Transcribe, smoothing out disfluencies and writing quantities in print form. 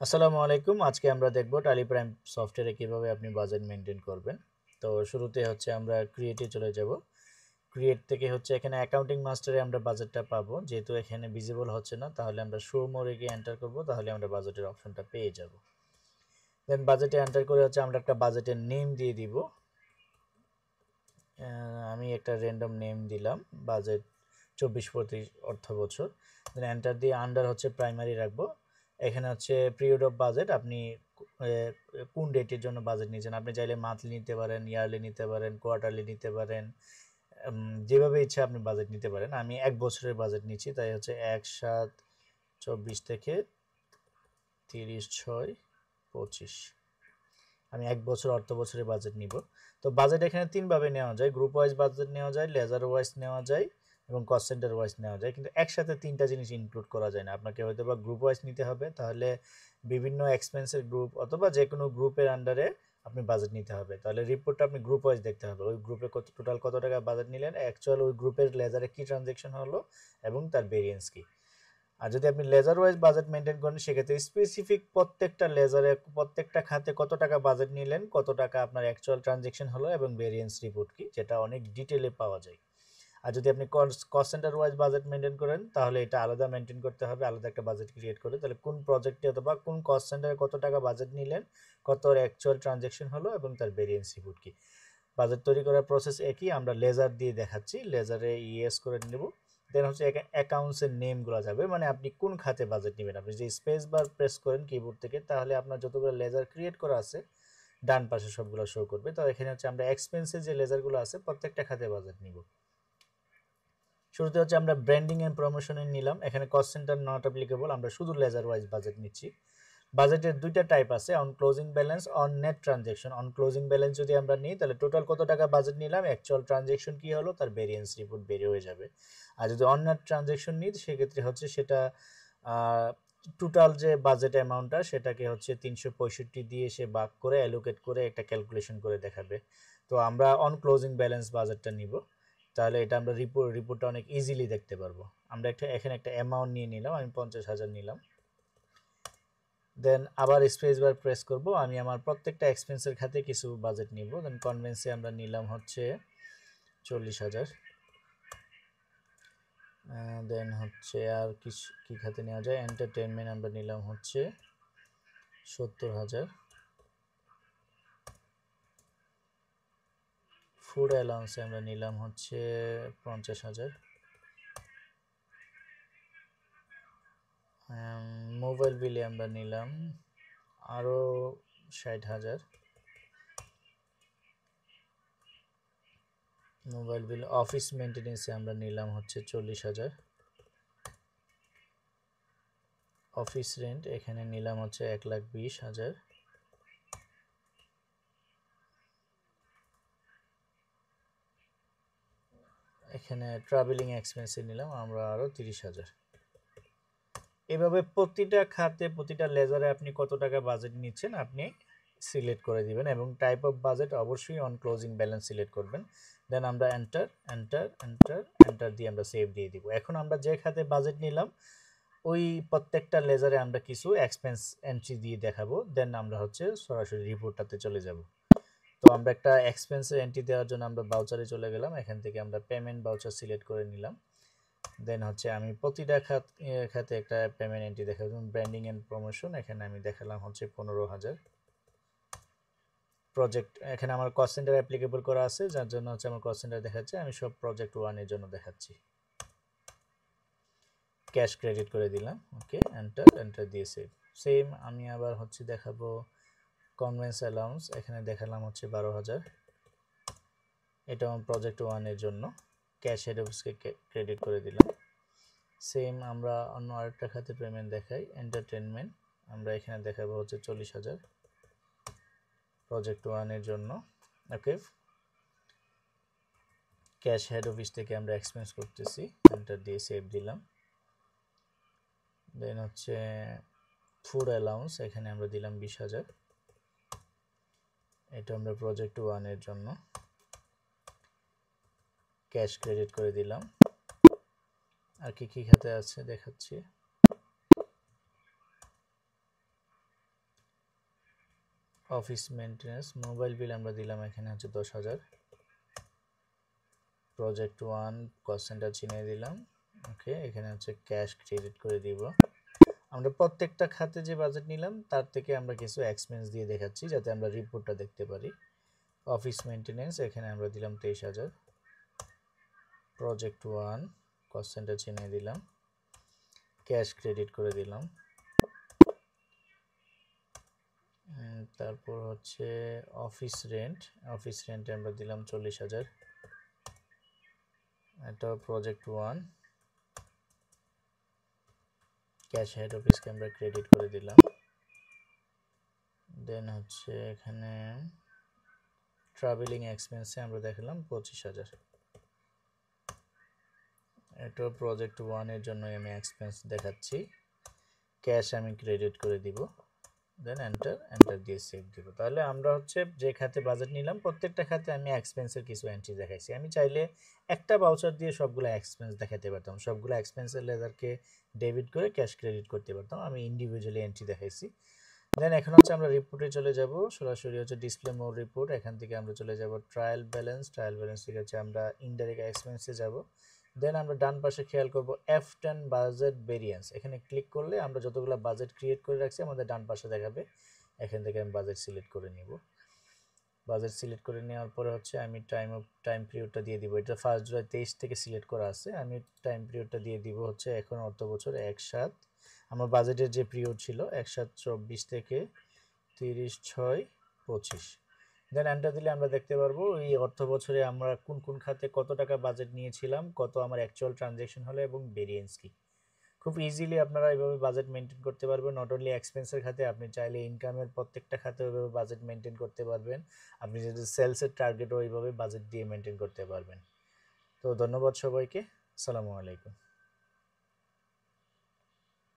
আসসালামু আলাইকুম। আজকে আমরা দেখব টালি প্রাইম সফটওয়্যারে কিভাবে আপনি বাজেট মেইনটেইন করবেন। তো শুরুতে হচ্ছে আমরা ক্রিয়েটে চলে যাব। ক্রিয়েট থেকে হচ্ছে এখানে অ্যাকাউন্টিং মাস্টারে আমরা বাজেটটা পাবো। যেহেতু এখানে ভিজিবল হচ্ছে না, তাহলে আমরা শো মোরে গিয়ে এন্টার করব, তাহলে আমরা বাজেটের অপশনটা পেয়ে যাব। দেন বাজেটে এন্টার করে হচ্ছে আমরা একটা বাজেটের নেম দিয়ে দিব। আমি একটা র্যান্ডম নেম দিলাম, বাজেট 24-25 অর্থ বছর। দেন এন্টার দিয়ে আন্ডার হচ্ছে প্রাইমারি রাখবো। এখানে হচ্ছে পিরিয়ড অফ বাজেট, আপনি কোন ডেটের জন্য বাজেট নিয়েছেন। আপনি চাইলে মান্থলি নিতে পারেন, ইয়ারলি নিতে পারেন, কোয়ার্টারলি নিতে পারেন, যেভাবে ইচ্ছা আপনি বাজেট নিতে পারেন। আমি 1 বছরের বাজেট নিচ্ছি, তাই হচ্ছে 1/7/24 থেকে 30/6/25। আমি 1 বছর অর্থ বছরের বাজেট নিব। তো বাজেট এখানে 3ভাবে নেওয়া যায়, গ্রুপ ওয়াইজ বাজেট নেওয়া যায়, লেজার ওয়াইজ নেওয়া যায় এবং কস্ট সেন্টার ওয়াইজ নেওয়া যায়। কিন্তু একসাথে 3টা জিনিস ইনক্লুড করা যায় না। আপনাকে হয়তো বা গ্রুপ ওয়াইজ নিতে হবে, তাহলে বিভিন্ন এক্সপেন্সের গ্রুপ অথবা যে কোনো গ্রুপের আন্ডারে আপনি বাজেট নিতে হবে। তাহলে রিপোর্টটা আপনি গ্রুপ ওয়াইজ দেখতে হবে, ওই গ্রুপে টোটাল কত টাকা বাজেট নিলেন, অ্যাকচুয়াল ওই গ্রুপের লেজারে কি ট্রানজ্যাকশন হলো এবং তার ভেরিয়েন্স কি। আর যদি আপনি লেজার ওয়াইজ বাজেট মেনটেন করেন, সেক্ষেত্রে স্পেসিফিক প্রত্যেকটা লেজারে প্রত্যেকটা খাতে কত টাকা বাজেট নিলেন, কত টাকা আপনার অ্যাকচুয়াল ট্রানজ্যাকশন হলো এবং ভেরিয়েন্স রিপোর্ট কি, যেটা অনেক ডিটেলে পাওয়া যায়। আর যদি আপনি cost centre wise budget maintain করেন, তাহলে এটা আলাদা মেনটেন করতে হবে, আলাদা একটা বাজেট ক্রিয়েট করে। তাহলে কোন প্রজেক্টে অথবা কোন কস্ট সেন্টারে কত টাকা বাজেট নিলেন, কত অ্যাকচুয়াল ট্রানজ্যাকশন হলো এবং তার ভেরিয়েন্স রিপোর্ট কি। বাজেট তৈরি করার প্রসেস একই, আমরা লেজার দিয়ে দেখাচ্ছি, লেজারে ইএস করে নেব। দেন হচ্ছে অ্যাকাউন্টসের নেমগুলো যাবে, মানে আপনি কোন খাতে বাজেট নেবেন। আপনি যদি স্পেস বার প্রেস করেন কিবোর্ড থেকে, তাহলে আপনার যতগুলো লেজার ক্রিয়েট করা আছে ডান পাশে সবগুলো শো করবে। তো এখানে হচ্ছে আমরা এক্সপেন্সের যে লেজারগুলো আছে প্রত্যেকটা খাতে বাজেট নিব। শুরুতে হচ্ছে আমরা ব্র্যান্ডিং এন্ড প্রমোশনে নিলাম। এখানে কস্ট সেন্টার নট অ্যাপ্লিকেবল, আমরা শুধু লেজার ওয়াইজ বাজেট নিচ্ছি। বাজেটের দুইটা টাইপ আছে, on closing balance, on net transaction. On closing balance যদি আমরা নিই, তাহলে টোটাল কত টাকা বাজেট নিলাম, অ্যাকচুয়াল ট্রানজ্যাকশন কি হলো, তার ভেরিয়েন্স রিপোর্ট বের হয়ে যাবে। আর যদি অন নেট ট্রানজ্যাকশন নিই, সেক্ষেত্রে হচ্ছে সেটা টোটাল যে বাজেট অ্যামাউন্টটা, সেটাকে হচ্ছে 365 দিয়ে সে ভাগ করে অ্যালোকেট করে একটা ক্যালকুলেশন করে দেখাবে। তো আমরা অন ক্লোজিং ব্যালেন্স বাজেটটা নিব, তাহলে এটা আমরা রিপোর্টটা অনেক ইজিলি দেখতে পারবো। আমরা এখানে একটা অ্যামাউন্ট নিয়ে নিলাম, আমি 50,000 নিলাম। দেন আবার স্পেস বার প্রেস করব, আমি আমার প্রত্যেকটা এক্সপেন্সের খাতে কিছু বাজেট নিব। দেন কনভেন্সে আমরা নিলাম হচ্ছে 40,000। দেন হচ্ছে আর কি খাতে নেওয়া যায়, এন্টারটেনমেন্ট আমরা নিলাম হচ্ছে 70,000। ফুড অ্যালাউন্সে আমরা নিলাম হচ্ছে 50,000। মোবাইল বিলে আমরা নিলাম আরও 60,000। মোবাইল বিল অফিস মেনটেনেন্সে আমরা নিলাম হচ্ছে 40,000। অফিস রেন্ট এখানে নিলাম হচ্ছে 1,20,000। এখানে ট্রাভেলিং এক্সপেন্সে নিলাম আমরা আরও 30,000। এভাবে প্রতিটা খাতে প্রতিটা লেজারে আপনি কত টাকা বাজেট নিচ্ছেন আপনি সিলেক্ট করে দিবেন, এবং টাইপ অফ বাজেট অবশ্যই অন ক্লোজিং ব্যালেন্স সিলেক্ট করবেন। দেন আমরা এন্টার এন্টার এন্টার এন্টার দিয়ে আমরা সেভ দিয়ে দিব। এখন আমরা যে খাতে বাজেট নিলাম ওই প্রত্যেকটা লেজারে আমরা কিছু এক্সপেন্স এন্ট্রি দিয়ে দেখাবো। দেন আমরা হচ্ছে সরাসরি রিপোর্টটাতে চলে যাব। তো আমরা একটা এক্সপেন্সের এন্ট্রি দেওয়ার জন্য আমরা বাউচারে চলে গেলাম, এখান থেকে আমরা পেমেন্ট বাউচার সিলেক্ট করে নিলাম। দেন হচ্ছে আমি প্রতিটা খাতে একটা পেমেন্ট এন্ট্রি দেখাবো। যেমন ব্র্যান্ডিং এন্ড প্রমোশন, এখানে আমি দেখালাম হচ্ছে 15,000। প্রজেক্ট এখানে আমার কস্ট সেন্টার অ্যাপ্লিকেবল করা আছে, যার জন্য হচ্ছে আমার কস্ট সেন্টার দেখাচ্ছে, আমি সব প্রজেক্ট 1 এর জন্য দেখাচ্ছি। ক্যাশ ক্রেডিট করে দিলাম, ওকে এন্টার এন্টার দিয়ে সেম আমি আবার হচ্ছে দেখাবো কনভেন্স অ্যালাউন্স, এখানে দেখালাম হচ্ছে 12,000। এটা আমার প্রজেক্ট 1 এর জন্য, ক্যাশ হেড অফিসকে ক্রেডিট করে দিলাম। সেম আমরা অন্য আরেকটা খাতে পেমেন্ট দেখাই, এন্টারটেনমেন্ট, আমরা এখানে দেখাবো হচ্ছে 40,000 প্রজেক্ট 1 এর জন্য, ওকে। ক্যাশ হেড অফিস থেকে আমরা এক্সপেন্স করতেছি, এন্টার দিয়ে সেভ দিলাম। দেন হচ্ছে ফুড অ্যালাউন্স, এখানে আমরা দিলাম 20,000, এটা আমরা প্রজেক্ট 1 এর জন্য, ক্যাশ ক্রেডিট করে দিলাম। আর কি কি খাতে আছে দেখাচ্ছি। অফিস মেইনটেনেন্স মোবাইল বিল আমরা দিলাম এখানে হচ্ছে 10,000। প্রজেক্ট 1 কস্ট সেন্টার চিনিয়ে দিলাম। ওকে, এখানে হচ্ছে ক্যাশ ক্রেডিট করে দিব। আমরা প্রত্যেকটা খাতে যে বাজেট নিলাম তার থেকে আমরা কিছু এক্সপেন্স দিয়ে দেখাচ্ছি যাতে আমরা রিপোর্টটা দেখতে পারি। অফিস মেইনটেনেন্স এখানে আমরা দিলাম 23,000। প্রজেক্ট 1 কস্ট সেন্টার চিনিয়ে দিলাম, ক্যাশ ক্রেডিট করে দিলাম। তারপর হচ্ছে অফিস রেন্টে আমরা দিলাম 40,000। এটা প্রজেক্ট 1, ক্যাশ হেড অফিসকে আমরা ক্রেডিট করে দিলাম। দেন হচ্ছে এখানে ট্রাভেলিং এক্সপেন্সে আমরা দেখালাম 25,000। এটা প্রজেক্ট 1 এর জন্য আমি এক্সপেন্স দেখাচ্ছি, ক্যাশ আমি ক্রেডিট করে দিব। দেন এন্টার দিয়ে সেভ দিব। তাহলে আমরা হচ্ছে যে খাতে বাজেট নিলাম প্রত্যেকটা খাতে আমি এক্সপেন্সের কিছু এন্ট্রি দেখাইছি। আমি চাইলে একটা ভাউচার দিয়ে সবগুলো এক্সপেন্স দেখাতে পারতাম, সবগুলো এক্সপেন্সের লেজারকে ডেবিট করে ক্যাশ ক্রেডিট করতে পারতাম, আমি ইন্ডিভিজুয়ালি এন্ট্রি দেখাইছি। দেন এখন হচ্ছে আমরা রিপোর্টে চলে যাব, সরাসরি হচ্ছে ডিসপ্লে মোর রিপোর্ট। এখান থেকে আমরা চলে যাব ট্রায়াল ব্যালেন্স থেকে হচ্ছে আমরা ইনডাইরেক্ট এক্সপেন্সে যাব। দেন আমরা ডান পাশে খেয়াল করব F10 বাজেট ভেরিয়েন্স, এখানে ক্লিক করলে আমরা যতগুলো বাজেট ক্রিয়েট করে রাখছি আমাদের ডান পাশে দেখাবে। এখান থেকে আমি বাজেট সিলেক্ট করে নিব। বাজেট সিলেক্ট করে নেওয়ার পরে হচ্ছে আমি টাইম পিরিয়ডটা দিয়ে দিব। এটা 1 জুলাই 23 থেকে সিলেক্ট করা আছে, আমি টাইম পিরিয়ডটা দিয়ে দিব হচ্ছে এখন অর্থ বছর 1/7। আমার বাজেটের যে পিরিয়ড ছিল 1/7/24 থেকে 30/6/25। দেন এন্টার দিলে আমরা দেখতে পারবো এই অর্থ বছরে আমরা কোন কোন খাতে কত টাকা বাজেট নিয়েছিলাম, কত আমার অ্যাকচুয়াল ট্রানজ্যাকশন হলো এবং ভেরিয়েন্স কি। খুব ইজিলি আপনারা এইভাবে বাজেট মেনটেন করতে পারবেন। নট অনলি এক্সপেন্সের খাতে, আপনি চাইলে ইনকামের প্রত্যেকটা খাতে ওইভাবে বাজেট মেনটেন করতে পারবেন। আপনি যদি সেলসের টার্গেটও ওইভাবে বাজেট দিয়ে মেনটেন করতে পারবেন। তো ধন্যবাদ সবাইকে, আসসালামু আলাইকুম।